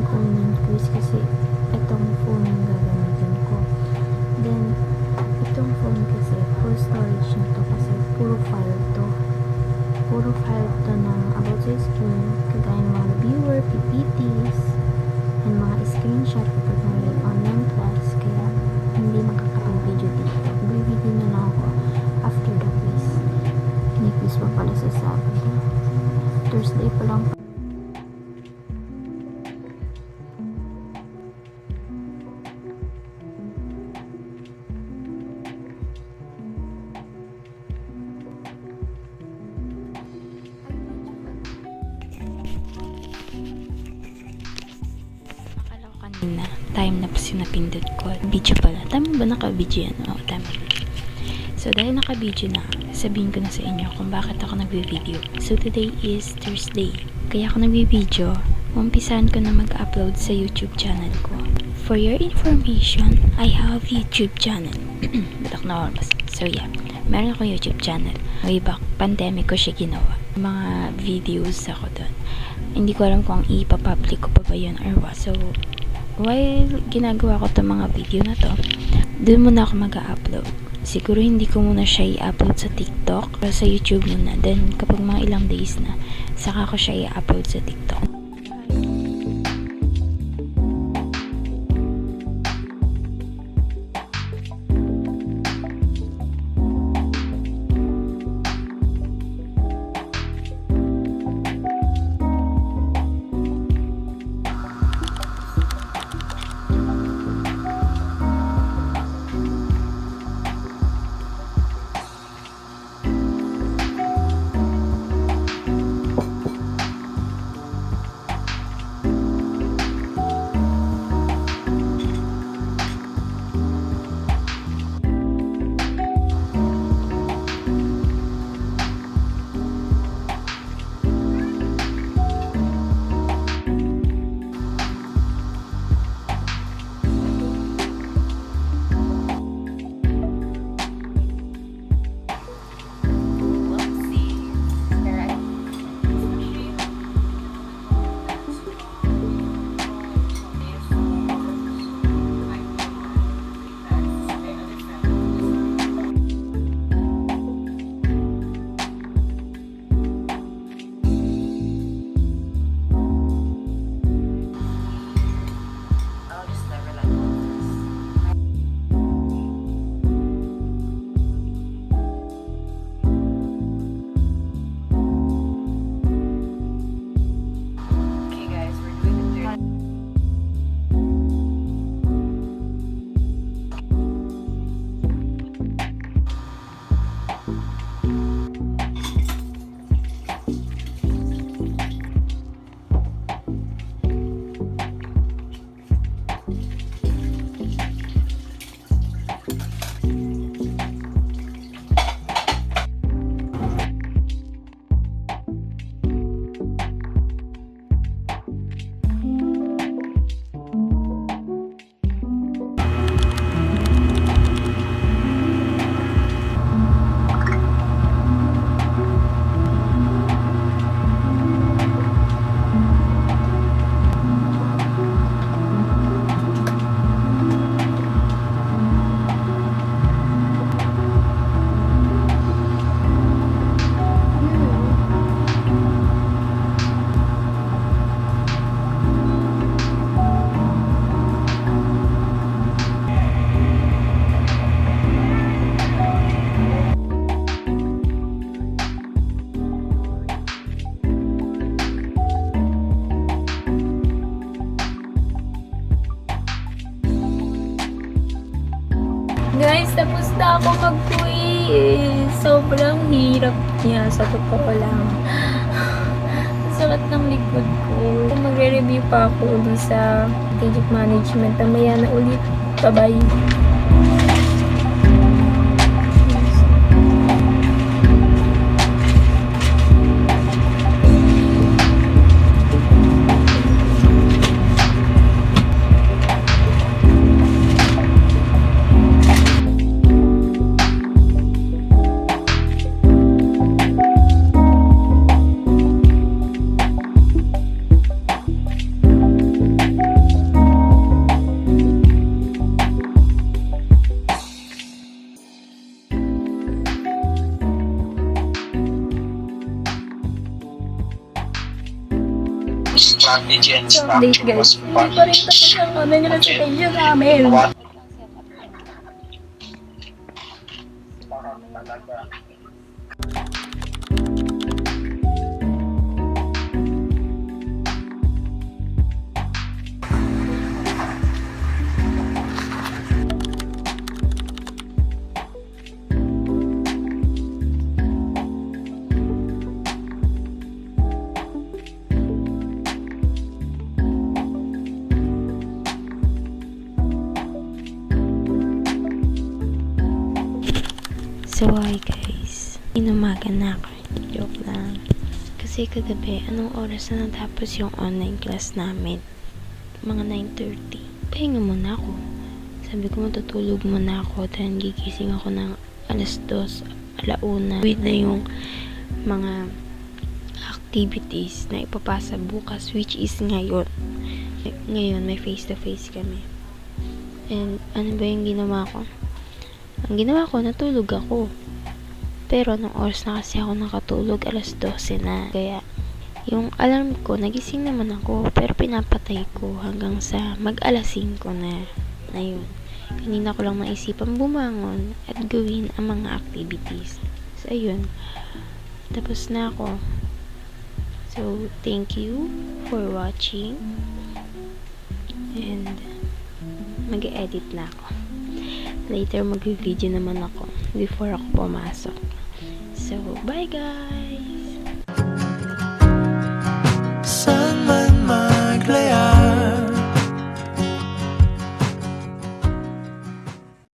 kunin ko is kasi itong phone yung gagamitin ko. Then, itong phone kasi full storage na to kasi puro file to. Puro file to ng about sa skin, kagaya ng mga reviewer, PPTs, and mga screenshot kapag may online class. Kaya, hindi makakapag-video dito. Video na lang ako after the quiz. May quiz pa pala sa Sabado. Thursday pa lang. Kanina, time lapse yung napindot ko. Video pala. Tama ba naka-video yan? Oo, tama. So, dahil naka-video na, sabihin ko na sa inyo kung bakit ako nagbe-video. So, today is Thursday. Kaya ako nagbe-video, umpisahan ko na mag-upload sa YouTube channel ko. For your information, I have YouTube channel. Batak na oras. So, yeah. Meron ako YouTube channel. Way back, pandemic ko siya ginawa. Mga videos ako doon. Hindi ko alam kung ipapublic ko pa ba yun or what. So, while ginagawa ko itong mga video na to, doon muna ako mag-upload. Siguro hindi ko muna siya i-upload sa TikTok or sa YouTube muna. Then, kapag mga ilang days na, saka ko siya i-upload sa TikTok. Guys, tapos na ako mag-quiz. Sobrang hirap niya, sa totoo lang. Sakit ng likod ko. Magre-review pa ako dun sa strategic management. Mamaya na ulit. Bye-bye. strategy and So, update guys. Hindi pa rin tapos ang online recitation namin. So, hi guys. Inumaga na ako. Joke lang. Kasi kagabi, anong oras na natapos yung online class namin? Mga 9:30. Pahinga muna ako. Sabi ko matutulog muna ako dahil gigising ako ng alas 2, alauna. With na yung mga activities na ipapasa bukas, which is ngayon. Ngayon, may face-to-face kami. And ano ba yung ginawa ko? Ang ginawa ko, natulog ako. Pero nung oras na kasi ako nakatulog, alas 12 na. Kaya, yung alarm ko, nagising naman ako. Pero pinapatay ko hanggang sa mag-alas 5 na yun. Kanina ko lang naisipan bumangon at gawin ang mga activities. So, ayun. Tapos na ako. So, thank you for watching. And, mag-edit na ako. Later, mag-video naman ako before ako pumasok. So, bye guys!